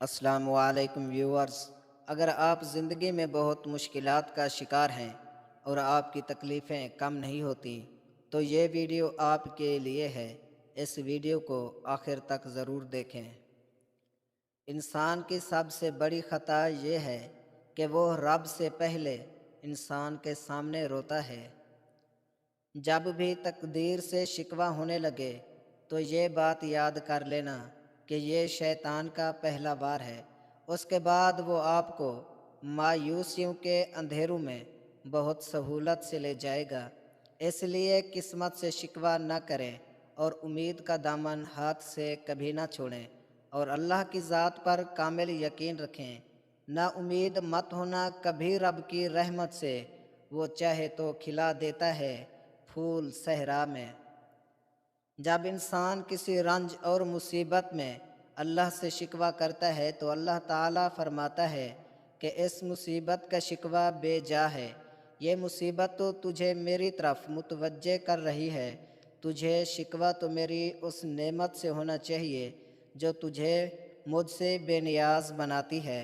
السلام علیکم ویورز۔ اگر آپ زندگی میں بہت مشکلات کا شکار ہیں اور آپ کی تکلیفیں کم نہیں ہوتی تو یہ ویڈیو آپ کے لیے ہے۔ اس ویڈیو کو آخر تک ضرور دیکھیں۔ انسان کی سب سے بڑی خطا یہ ہے کہ وہ رب سے پہلے انسان کے سامنے روتا ہے۔ جب بھی تقدیر سے شکوہ ہونے لگے تو یہ بات یاد کر لینا کہ یہ شیطان کا پہلا وار ہے۔ اس کے بعد وہ آپ کو مایوسیوں کے اندھیروں میں بہت سہولت سے لے جائے گا۔ اس لیے قسمت سے شکوہ نہ کریں اور امید کا دامن ہاتھ سے کبھی نہ چھوڑیں، اور اللہ کی ذات پر کامل یقین رکھیں۔ نا امید مت ہونا کبھی رب کی رحمت سے، وہ چاہے تو کھلا دیتا ہے پھول صحرا میں۔ جب انسان کسی رنج اور مصیبت میں اللہ سے شکوہ کرتا ہے تو اللہ تعالیٰ فرماتا ہے کہ اس مصیبت کا شکوہ بے جا ہے۔ یہ مصیبت تو تجھے میری طرف متوجہ کر رہی ہے۔ تجھے شکوہ تو میری اس نعمت سے ہونا چاہیے جو تجھے مجھ سے بے نیاز بناتی ہے۔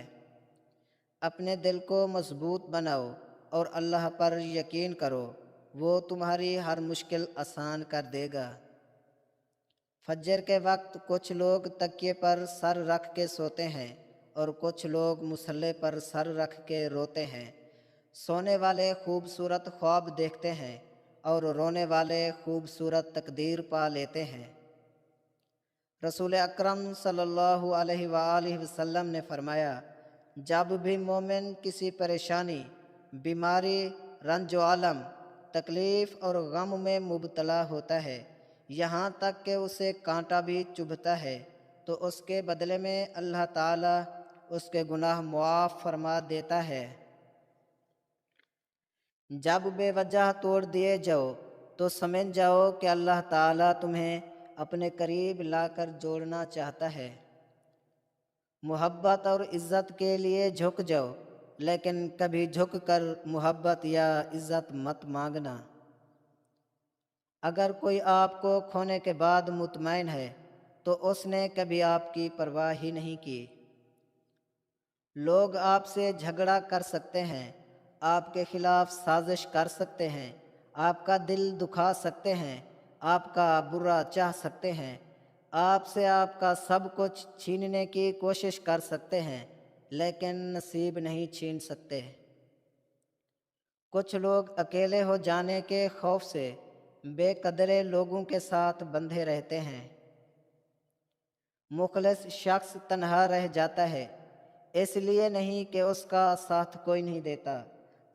اپنے دل کو مضبوط بناؤ اور اللہ پر یقین کرو، وہ تمہاری ہر مشکل آسان کر دے گا۔ فجر کے وقت کچھ لوگ تکیے پر سر رکھ کے سوتے ہیں اور کچھ لوگ مصلے پر سر رکھ کے روتے ہیں۔ سونے والے خوبصورت خواب دیکھتے ہیں اور رونے والے خوبصورت تقدیر پا لیتے ہیں۔ رسول اکرم صلی اللہ علیہ وآلہ وسلم نے فرمایا، جب بھی مومن کسی پریشانی، بیماری، رنج و الم، تکلیف اور غم میں مبتلا ہوتا ہے، یہاں تک کہ اسے کانٹا بھی چبھتا ہے، تو اس کے بدلے میں اللہ تعالیٰ اس کے گناہ معاف فرما دیتا ہے۔ جب بے وجہ توڑ دیے جاؤ تو سمجھ جاؤ کہ اللہ تعالیٰ تمہیں اپنے قریب لا کر جوڑنا چاہتا ہے۔ محبت اور عزت کے لیے جھک جاؤ، لیکن کبھی جھک کر محبت یا عزت مت مانگنا۔ اگر کوئی آپ کو کھونے کے بعد مطمئن ہے تو اس نے کبھی آپ کی پرواہ ہی نہیں کی۔ لوگ آپ سے جھگڑا کر سکتے ہیں، آپ کے خلاف سازش کر سکتے ہیں، آپ کا دل دکھا سکتے ہیں، آپ کا برا چاہ سکتے ہیں، آپ سے آپ کا سب کچھ چھیننے کی کوشش کر سکتے ہیں، لیکن نصیب نہیں چھین سکتے۔ کچھ لوگ اکیلے ہو جانے کے خوف سے بے قدرے لوگوں کے ساتھ بندھے رہتے ہیں۔ مخلص شخص تنہا رہ جاتا ہے، اس لیے نہیں کہ اس کا ساتھ کوئی نہیں دیتا،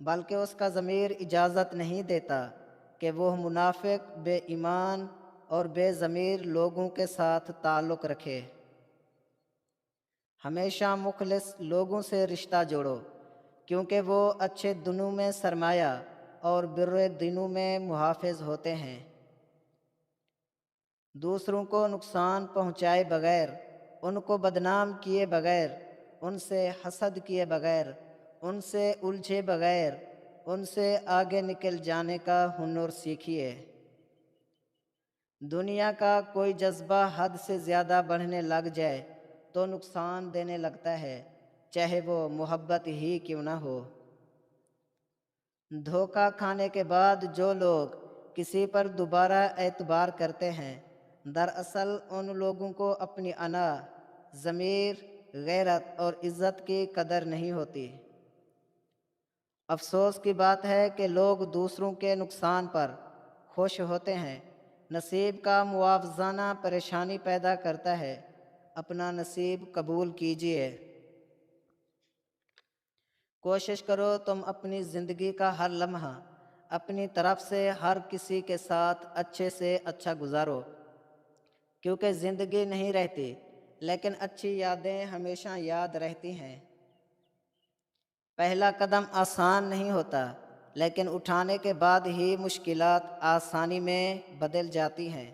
بلکہ اس کا ضمیر اجازت نہیں دیتا کہ وہ منافق، بے ایمان اور بے ضمیر لوگوں کے ساتھ تعلق رکھے۔ ہمیشہ مخلص لوگوں سے رشتہ جوڑو، کیونکہ وہ اچھے دنوں میں سرمایہ اور برے دنوں میں محافظ ہوتے ہیں۔ دوسروں کو نقصان پہنچائے بغیر، ان کو بدنام کیے بغیر، ان سے حسد کیے بغیر، ان سے الجھے بغیر، ان سے آگے نکل جانے کا ہنر سیکھیے۔ دنیا کا کوئی جذبہ حد سے زیادہ بڑھنے لگ جائے تو نقصان دینے لگتا ہے، چاہے وہ محبت ہی کیوں نہ ہو۔ دھوکہ کھانے کے بعد جو لوگ کسی پر دوبارہ اعتبار کرتے ہیں، دراصل ان لوگوں کو اپنی انا، ضمیر، غیرت اور عزت کی قدر نہیں ہوتی۔ افسوس کی بات ہے کہ لوگ دوسروں کے نقصان پر خوش ہوتے ہیں۔ نصیب کا موازنہ پریشانی پیدا کرتا ہے۔ اپنا نصیب قبول کیجیے۔ کوشش کرو تم اپنی زندگی کا ہر لمحہ اپنی طرف سے ہر کسی کے ساتھ اچھے سے اچھا گزارو، کیونکہ زندگی نہیں رہتی، لیکن اچھی یادیں ہمیشہ یاد رہتی ہیں۔ پہلا قدم آسان نہیں ہوتا، لیکن اٹھانے کے بعد ہی مشکلات آسانی میں بدل جاتی ہیں۔